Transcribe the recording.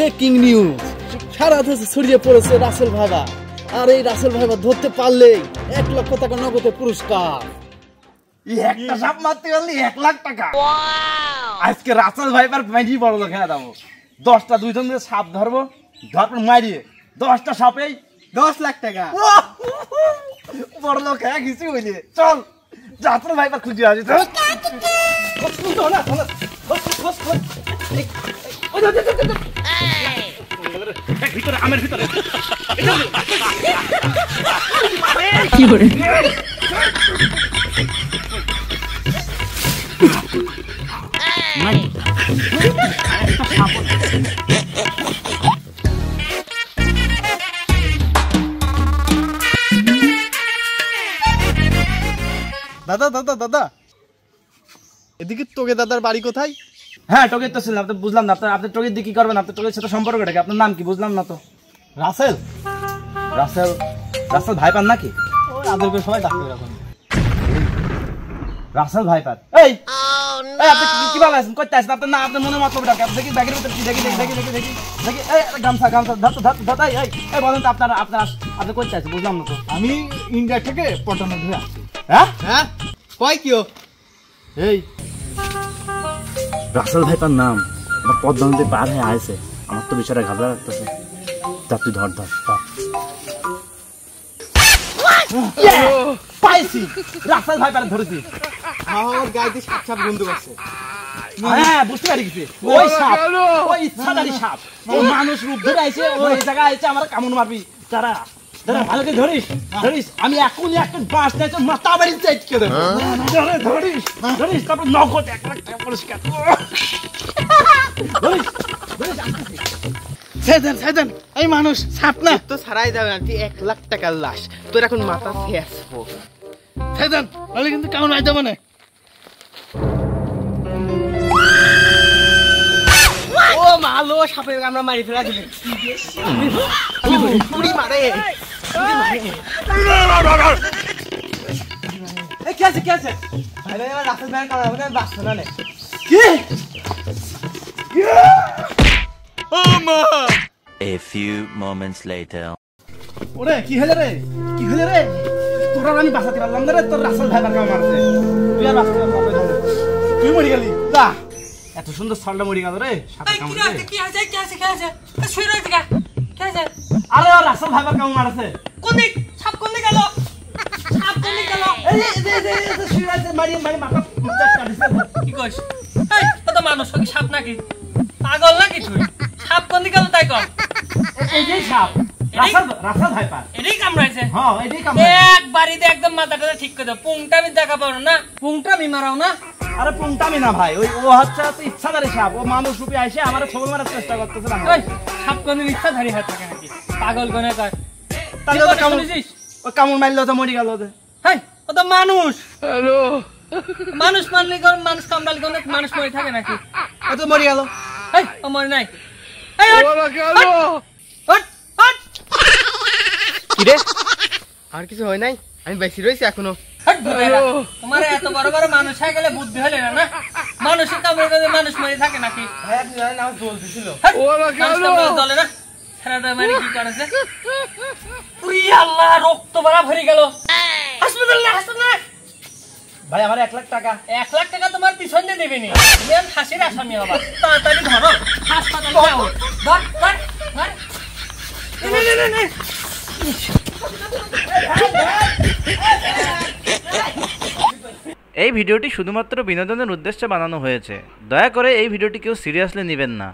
Breaking news, সারা দেশে ছড়িয়ে পড়েছে রাসেল ভাইবা। আর এই রাসেল ভাইবা ধরতে পারলেই 1 লক্ষ টাকা নগদে পুরস্কার। একটা সাপ মারতে পারলি 1 লাখ টাকা। আজকে রাসেল ভাইবার মাইরি বড় লোক হয়ে যাবো। 10টা 2 জন মিলে সাপ ধরবো, ধরপর মারিয়ে 10টা সাপেই 10 লাখ টাকা। বড় লোক হয়ে গেছি বুঝলি। চল রাসেল ভাইবার খুঁজে আসি। ভিতরে আমের ভিতরে কি করে দাদা দাদা দাদা, এদিকে তোকে দাদার বাড়ি কোথায়? হ্যাঁ টোকের তো ছিলাম, তো বুঝলাম না আপনি টোকের দিয়ে কি করবেন? আপনার টোকের সাথে সম্পর্কটা কি? আপনার নাম কি বুঝলাম না তো। রাসেল। রাসেল রাসেল ভাইপার নাকি? ওই আদরকে সবাই ডাকতে এরকম। Russell viper. এই আপনি কিভাবে আছেন? কইতে আছেন? আপনার না আপনার মনের মতলব ডাকে। আপনি দেখি ব্যাগের ভিতরে কি দেখি দেখি দেখি দেখি দেখি এই গামছা গামছা ধর এই বলেন তো আপনি কইতে আছেন? বুঝলাম না তো। আমি ইন্ডিয়া থেকে পটনা ধরে আসছি। হ্যাঁ হ্যাঁ কয় কিও? এই রাসেল ভাইপার নাম আমার পদ্মা নদী পার হয়ে আসছে। আমার তো বিষয়টা ঘাবড়া লাগতেছে। তা তুই ধর ধর পাইছি, রাসেল ভাইপার ধরেছি। আমার গাইতে সাপ সাপ বন্ধু আছে। হ্যাঁ বুঝতে পারি গেছি। ওই সাপ, ওই ইচ্ছাধারী সাপ, ও মানুষ রূপ ধরে আইছে। ও এই জায়গায় আইছে আমার কামড় মারবি। তারা ভালো করে ধরিস ধরিস। আমি এখনই একটা বাঁশ চাইছো মাথা বাড়ি চাইকে দেবো। ধরিস ধরিস তারপর নগদ 1 লাখ টাকা পুরস্কার। ধরিস ধরিস সেদিন সেদিন এই মানুষ সাপ না তো ছাড়াই যাবে না। তুই 1 লাখ টাকার লাশ, তোর এখন মাথা ফেসবো। সেদিন বলে কিন্তু কেমন আই যাবে না। ও মালো সাপের আমরা মারি ফেলা দিলে। পুরি মারে এই কি আছে কি আছে? আরে এবার রাসেল ভাই কাম হবে না, বাসনা না কি A few moments later. ওরে কি হলো রে? কি হলো রে? তোরা আমি বাঁচাতে পারলাম না রে। তোর রাসেল ভাইবার কাম মারছে। তুই আর বাঁচাতে পারবি না। তুই মরে গেলি। যা এত সুন্দর ছালটা মরে গেল রে। সাপের কামড়ে। কি আছে কি আছে কি আছে শুয়ে রয়েছে কা কি আছে? আরে ওর রাসেল ভাইবার কাম মারছে। কোন দিক সাপ কোন দিক গেল? সাপ কোন দিক গেল? এই যে শুয়ে আছে মারি মাথা চাটা দিছে। কি কইছ? এই কত মানুষ কি সাপ নাকি? পাগল নাকি তুই? সাপ কোন দিক গেল তাই কর। এই যে সাপ রাসেল ভাইপার। এটাই কামড়াইছে। হ্যাঁ এটাই কামড়াইছে। একবারই একদম মাথাটা ঠিক করে দাও। পুংটা আমি দেখা পারো না, পুংটা আমি মারাও না। আরে পুংটামি না ভাই, ওই ও হচ্ছে ইচ্ছাধারী সাপ। ও মানুষ রূপে আইসে আমার ছবি মারার চেষ্টা করতেছে না। ওই সাপ কোন ইচ্ছাধারী হয়ে থাকে নাকি? পাগল কোনে কয়? তাহলে তো কামড় কামড় মারলে তো মরে গেল। হেই ও তো মানুষ। হ্যালো মানুষ মারলে কোন মানুষ কামড়ালে কোন মানুষ মরে থাকে নাকি? ও তো মরে গেল। হেই ও মরে নাই। এই ওরা গেল। হট হট কি রে? আর কিছু হয় নাই? আমি বেশি রইছি এখনো। তোমার এত বড় বড় মানুষ হয়ে গেলে বুদ্ধি হলে না? মানুষের কামড়ে গেলে মানুষ মরে থাকে নাকি? ভাই আপনি জানেন আমার জল দিছিল। ওরা গেল চলে না। সারাটা মানে কি করেছে? উই আল্লাহ রক্ত ভরা ভরে গেল। হাসপাতাল না ভাই আমার 1 লাখ টাকা। 1 লাখ টাকা তোমার পিছন দিয়ে দেবেনি। তুমি আমি ফাঁসির আসামি হবা। তাড়াতাড়ি ধরো হাসপাতালে যাও। ধর ধর ধর। নে এই ভিডিওটি শুধুমাত্র বিনোদনের উদ্দেশ্যে বানানো হয়েছে। দয়া করে এই ভিডিওটি কেউ সিরিয়াসলি নেবেন না।